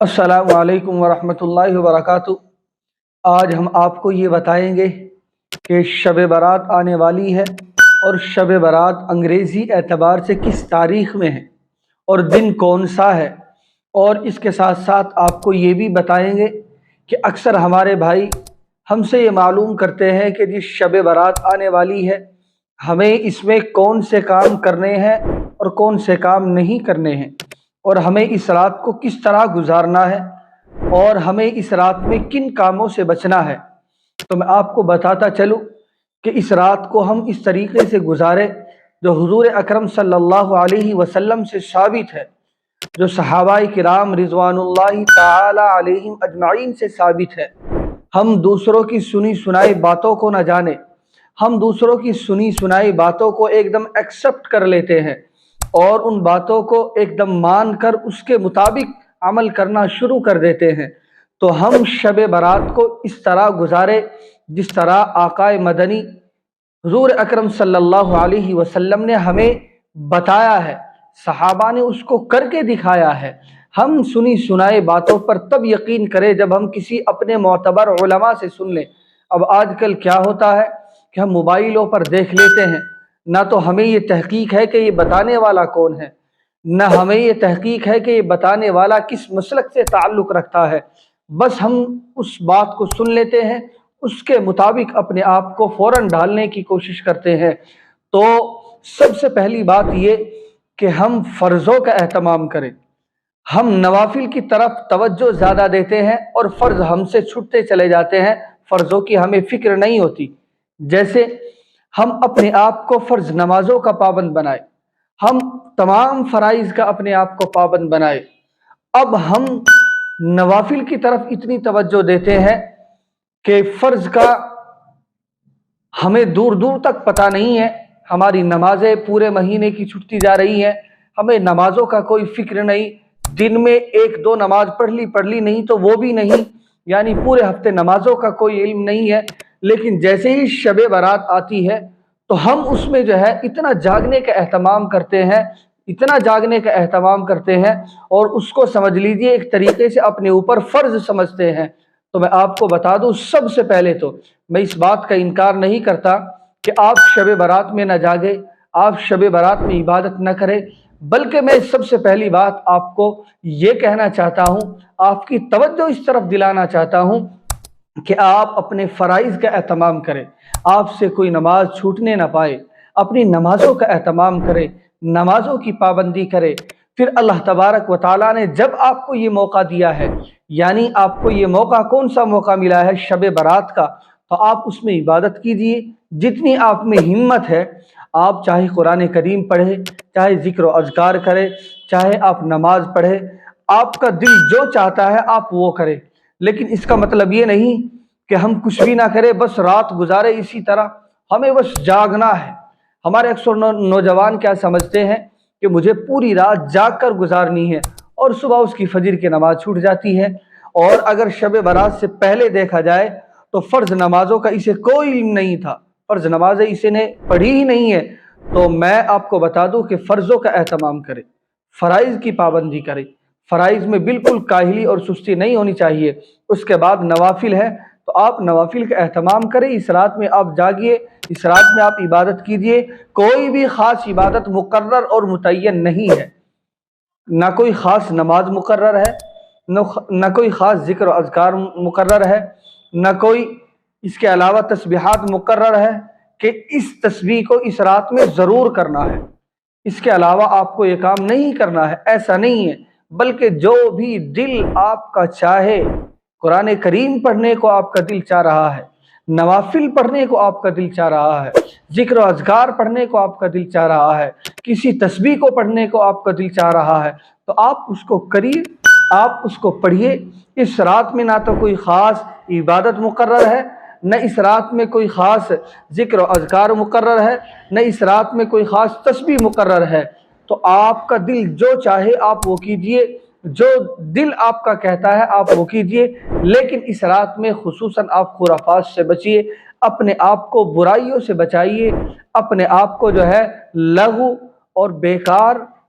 السلام علیکم ورحمۃ اللہ وبرکاتہ۔ آج ہم آپ کو یہ بتائیں گے کہ شب برات آنے والی ہے، اور شب برات انگریزی اعتبار سے کس تاریخ میں ہے اور دن کون سا ہے، اور اس کے ساتھ ساتھ آپ کو یہ بھی بتائیں گے کہ اکثر ہمارے بھائی ہم سے یہ معلوم کرتے ہیں کہ جس شب برات آنے والی ہے ہمیں اس میں کون سے کام کرنے ہیں اور کون سے کام نہیں کرنے ہیں، اور ہمیں اس رات کو کس طرح گزارنا ہے، اور ہمیں اس رات میں کن کاموں سے بچنا ہے۔ تو میں آپ کو بتاتا چلوں کہ اس رات کو ہم اس طریقے سے گزارے جو حضور اکرم صلی اللہ علیہ وسلم سے ثابت ہے، جو صحابہ کرام رضوان اللہ تعالی علیہم اجمعین سے ثابت ہے۔ ہم دوسروں کی سنی سنائی باتوں کو نہ جانے، ہم دوسروں کی سنی سنائی باتوں کو ایک دم ایکسپٹ کر لیتے ہیں اور ان باتوں کو ایک دم مان کر اس کے مطابق عمل کرنا شروع کر دیتے ہیں۔ تو ہم شب برات کو اس طرح گزارے جس طرح آقا مدنی حضور اکرم صلی اللہ علیہ وسلم نے ہمیں بتایا ہے، صحابہ نے اس کو کر کے دکھایا ہے۔ ہم سنی سنائے باتوں پر تب یقین کریں جب ہم کسی اپنے معتبر علماء سے سن لیں۔ اب آج کل کیا ہوتا ہے کہ ہم موبائلوں پر دیکھ لیتے ہیں، نہ تو ہمیں یہ تحقیق ہے کہ یہ بتانے والا کون ہے، نہ ہمیں یہ تحقیق ہے کہ یہ بتانے والا کس مسلک سے تعلق رکھتا ہے۔ بس ہم اس بات کو سن لیتے ہیں، اس کے مطابق اپنے آپ کو فوراً ڈالنے کی کوشش کرتے ہیں۔ تو سب سے پہلی بات یہ کہ ہم فرضوں کا اہتمام کریں۔ ہم نوافل کی طرف توجہ زیادہ دیتے ہیں اور فرض ہم سے چھٹتے چلے جاتے ہیں، فرضوں کی ہمیں فکر نہیں ہوتی۔ جیسے ہم اپنے آپ کو فرض نمازوں کا پابند بنائے، ہم تمام فرائض کا اپنے آپ کو پابند بنائے۔ اب ہم نوافل کی طرف اتنی توجہ دیتے ہیں کہ فرض کا ہمیں دور دور تک پتہ نہیں ہے، ہماری نمازیں پورے مہینے کی چھٹتی جا رہی ہیں، ہمیں نمازوں کا کوئی فکر نہیں، دن میں ایک دو نماز پڑھ لی نہیں تو وہ بھی نہیں، یعنی پورے ہفتے نمازوں کا کوئی علم نہیں ہے۔ لیکن جیسے ہی شب برات آتی ہے تو ہم اس میں جو ہے اتنا جاگنے کا اہتمام کرتے ہیں، اتنا جاگنے کا اہتمام کرتے ہیں، اور اس کو سمجھ لیجئے ایک طریقے سے اپنے اوپر فرض سمجھتے ہیں۔ تو میں آپ کو بتا دوں، سب سے پہلے تو میں اس بات کا انکار نہیں کرتا کہ آپ شب برات میں نہ جاگے، آپ شب برات میں عبادت نہ کریں، بلکہ میں سب سے پہلی بات آپ کو یہ کہنا چاہتا ہوں، آپ کی توجہ اس طرف دلانا چاہتا ہوں کہ آپ اپنے فرائض کا اہتمام کریں، آپ سے کوئی نماز چھوٹنے نہ پائے، اپنی نمازوں کا اہتمام کریں، نمازوں کی پابندی کریں۔ پھر اللہ تبارک و تعالیٰ نے جب آپ کو یہ موقع دیا ہے، یعنی آپ کو یہ موقع کون سا موقع ملا ہے؟ شب برات کا، تو آپ اس میں عبادت کیجئے، جتنی آپ میں ہمت ہے۔ آپ چاہے قرآن کریم پڑھیں، چاہے ذکر و اذکار کریں، چاہے آپ نماز پڑھیں، آپ کا دل جو چاہتا ہے آپ وہ کریں۔ لیکن اس کا مطلب یہ نہیں کہ ہم کچھ بھی نہ کریں، بس رات گزارے اسی طرح، ہمیں بس جاگنا ہے۔ ہمارے اکثر نوجوان کیا سمجھتے ہیں کہ مجھے پوری رات جاگ کر گزارنی ہے، اور صبح اس کی فجر کی نماز چھوٹ جاتی ہے۔ اور اگر شب برات سے پہلے دیکھا جائے تو فرض نمازوں کا اسے کوئی علم نہیں تھا، فرض نمازیں اسے نے پڑھی ہی نہیں ہے۔ تو میں آپ کو بتا دوں کہ فرضوں کا اہتمام کرے، فرائض کی پابندی کرے، فرائض میں بالکل کاہلی اور سستی نہیں ہونی چاہیے۔ اس کے بعد نوافل ہے تو آپ نوافل کا اہتمام کریں، اس رات میں آپ جاگیے، اس رات میں آپ عبادت کیجئے۔ کوئی بھی خاص عبادت مقرر اور متعین نہیں ہے، نہ کوئی خاص نماز مقرر ہے، نہ کوئی خاص ذکر و اذکار مقرر ہے، نہ کوئی اس کے علاوہ تسبیحات مقرر ہے کہ اس تسبیح کو اس رات میں ضرور کرنا ہے، اس کے علاوہ آپ کو یہ کام نہیں کرنا ہے، ایسا نہیں ہے۔ بلکہ جو بھی دل آپ کا چاہے، قرآن کریم پڑھنے کو آپ کا دل چاہ رہا ہے، نوافل پڑھنے کو آپ کا دل چاہ رہا ہے، ذکر و اذکار پڑھنے کو آپ کا دل چاہ رہا ہے، کسی تسبیح کو پڑھنے کو آپ کا دل چاہ رہا ہے، تو آپ اس کو کریے، آپ اس کو پڑھیے۔ اس رات میں نہ تو کوئی خاص عبادت مقرر ہے، نہ اس رات میں کوئی خاص ذکر و اذکار مقرر ہے، نہ اس رات میں کوئی خاص تسبیح مقرر ہے۔ تو آپ کا دل جو چاہے آپ وہ کیجئے، جو دل آپ کا کہتا ہے آپ وہ کیجئے، لیکن اس رات میں خصوصاً آپ خرافات سے بچیے، اپنے آپ کو برائیوں سے بچائیے، اپنے آپ کو جو ہے لغو اور بیکار